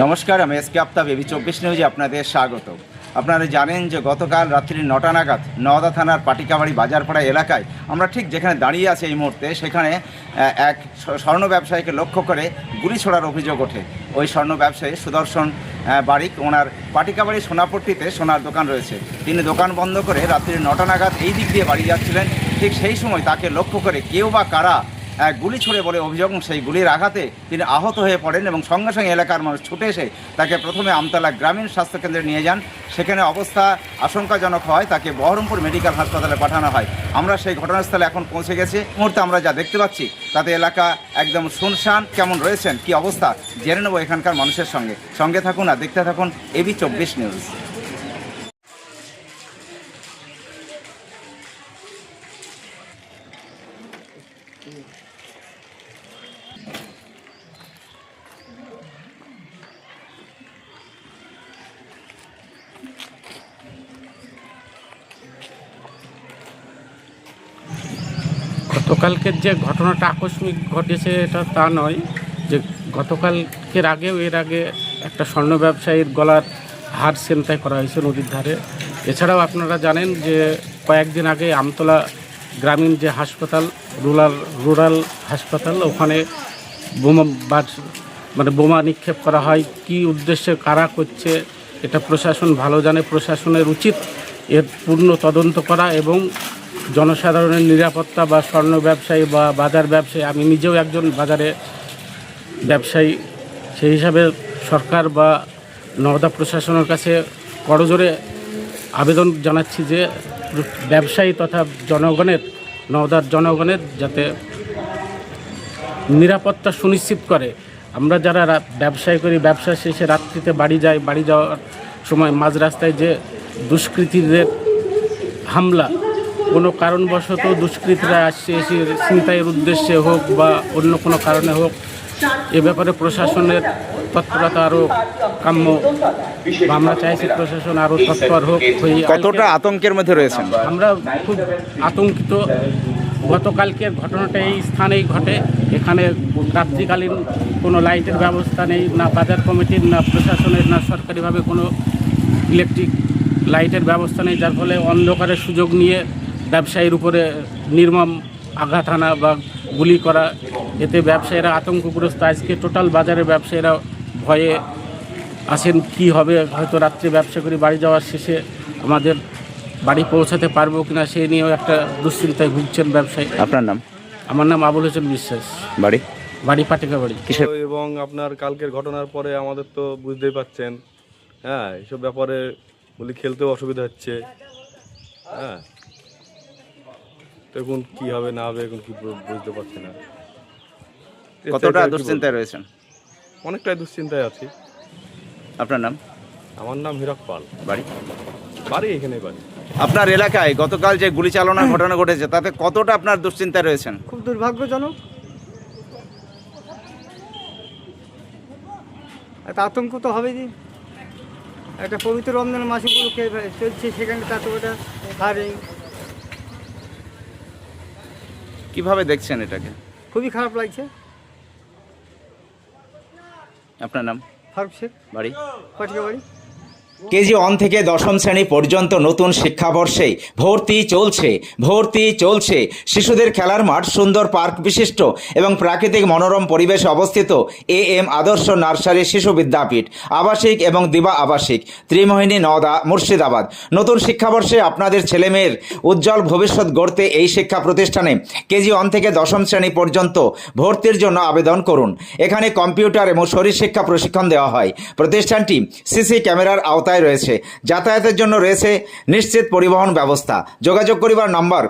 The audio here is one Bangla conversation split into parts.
নমস্কার, আমি এসকে আফতাব, এবি 24 নিউজে আপনাদের স্বাগত। আপনারা জানেন যে গতকাল রাত্রি 9টা নাগাদ নওদা থানার পাটিকাবাড়ি বাজারপাড়া এলাকায় আমরা ঠিক যেখানে দাঁড়িয়ে আছি এই মুহূর্তে, সেখানে এক স্বর্ণ ব্যবসায়ীকে লক্ষ্য করে গুলি ছোড়ার অভিযোগ ওঠে। ওই স্বর্ণ ব্যবসায়ী সুদর্শন বারিক, ওনার পাটিকাবাড়ি সোনাপট্টিতে সোনার দোকান রয়েছে। তিনি দোকান বন্ধ করে রাত্রি 9টা নাগাদ এই দিক দিয়ে বাড়ি যাচ্ছিলেন। ঠিক সেই সময় তাকে লক্ষ্য করে কেউ বা কারা গুলি ছুড়ে বলে অভিযোগ। সেই গুলির আঘাতে তিনি আহত হয়ে পড়েন এবং সঙ্গে সঙ্গে এলাকার মানুষ ছুটে এসে তাকে প্রথমে আমতলা গ্রামীণ স্বাস্থ্যকেন্দ্রে নিয়ে যান। সেখানে অবস্থা আশঙ্কাজনক হয়, তাকে বহরমপুর মেডিকেল হাসপাতালে পাঠানো হয়। আমরা সেই ঘটনাস্থলে এখন পৌঁছে গেছি। মুহূর্তে আমরা যা দেখতে পাচ্ছি তাতে এলাকা একদম শুনশান। কেমন রয়েছেন, কি অবস্থা, জেনে নেব এখানকার মানুষের সঙ্গে থাকুন আর দেখতে থাকুন এবি 24 নিউজ। গতকালকের যে ঘটনাটা আকস্মিক ঘটেছে এটা তা নয়, যে গতকালকের আগেও এর আগে একটা স্বর্ণ ব্যবসায়ীর গলার হার ছিনতাই করা হয়েছে নদীর ধারে। এছাড়াও আপনারা জানেন যে কয়েকদিন আগে আমতলা গ্রামীণ যে হাসপাতাল, রুরাল হাসপাতাল, ওখানে বোমা নিক্ষেপ করা হয়। কী উদ্দেশ্যে কারা করছে এটা প্রশাসন ভালো জানে। প্রশাসনের উচিত এর পূর্ণ তদন্ত করা এবং জনসাধারণের নিরাপত্তা বা স্বর্ণ ব্যবসায়ী বা বাজার ব্যবসায়ী, আমি নিজেও একজন বাজারে ব্যবসায়ী, সেই হিসাবে সরকার বা নওদা প্রশাসনের কাছে করজোরে আবেদন জানাচ্ছি যে ব্যবসায়ী তথা নওদার জনগণের যাতে নিরাপত্তা সুনিশ্চিত করে। আমরা যারা ব্যবসায় করি, ব্যবসা শেষে রাত্রিতে বাড়ি যাওয়ার সময় মাঝ রাস্তায় যে দুষ্কৃতীদের হামলা, কোনো কারণবশত দুষ্কৃতীরা আসছে এসে ছিনতাইয়ের উদ্দেশ্যে হোক বা অন্য কোনো কারণে হোক, এ ব্যাপারে প্রশাসনের তৎপরতা আরও কাম্য। আমরা চাইছি প্রশাসন আরও তৎপর হোক। কতটা আতঙ্কের মধ্যে রয়েছেন? আমরা খুব আতঙ্কিত। গতকালকের ঘটনাটা এই স্থানেই ঘটে। এখানে রাত্রিকালীন কোনো লাইটের ব্যবস্থা নেই, না বাজার কমিটির, না প্রশাসনের, না সরকারিভাবে কোনো ইলেকট্রিক লাইটের ব্যবস্থা নেই, যার ফলে অন্ধকারের সুযোগ নিয়ে ব্যবসায়ীর উপরে নির্মম আঘাত হানা বা গুলি করা, এতে ব্যবসায়ীরা আতঙ্কগ্রস্ত। আজকে টোটাল বাজারের ব্যবসায়ীরা ভয়ে আছেন, কি হবে, হয়তো রাত্রে ব্যবসা করে বাড়ি যাওয়ার শেষে আমাদের বাড়ি পৌঁছাতে পারবো কিনা সেই নিয়েও একটা দুশ্চিন্তায় ভুগছেন ব্যবসায়ী। আপনার নাম? আমার নাম আবুল হোসেন বিশ্বাস, বাড়ি পাটিকাবাড়ি। এবং আপনার কালকের ঘটনার পরে আমাদের তো বুঝতেই পাচ্ছেন, হ্যাঁ, এইসব ব্যাপারে বলি খেলতেও অসুবিধা হচ্ছে। হ্যাঁ, এখন কি হবে না হবে এখন কি বুঝতে পারছি না। কতটা দুশ্চিন্তায় রয়েছেন? অনেকটাই দুশ্চিন্তায় আছি। আপনার নাম? আমার নাম হীরক পাল, বাড়ি এখানে বাড়ি। আপনার এলাকায় গতকাল যে গুলি চালানোর ঘটনা ঘটেছে তাতে কতটা আপনার দুশ্চিন্তায় রয়েছেন? খুব দুর্ভাগ্যজনক, একটা আতঙ্ক তো হবেই। একটা পবিত্র রমজান মাসে চলছে, সেখানে তাতটা হারে কিভাবে দেখছেন এটাকে? খুবই খারাপ লাগছে। আপনার নাম? ফারুক শেখ, বাড়ি পাটিকাবাড়ি। কেজি 1 থেকে 10ম শ্রেণী পর্যন্ত নতুন শিক্ষাবর্ষে ভর্তি চলছে। শিশুদের খেলার মাঠ, সুন্দর পার্ক বিশিষ্ট এবং প্রাকৃতিক মনোরম পরিবেশে অবস্থিত AM আদর্শ নার্সারি শিশু বিদ্যাপীঠ, আবাসিক এবং দিবা আবাসিক, ত্রিমোহিনী, নওদা, মুর্শিদাবাদ। নতুন শিক্ষাবর্ষে আপনাদের ছেলেমেয়ের উজ্জ্বল ভবিষ্যৎ গড়তে এই শিক্ষা প্রতিষ্ঠানে কেজি 1 থেকে 10ম শ্রেণী পর্যন্ত ভর্তির জন্য আবেদন করুন। এখানে কম্পিউটার এবং শরীরশিক্ষা প্রশিক্ষণ দেওয়া হয়। প্রতিষ্ঠানটি সিসি ক্যামেরার আওতায় রয়েছে। যাতায়াতের জন্য রয়েছে নিশ্চিত পরিবহন ব্যবস্থা। যোগাযোগ করিবার নম্বর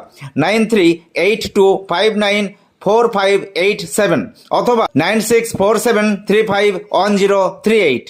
9382594587 অথবা 9647351038।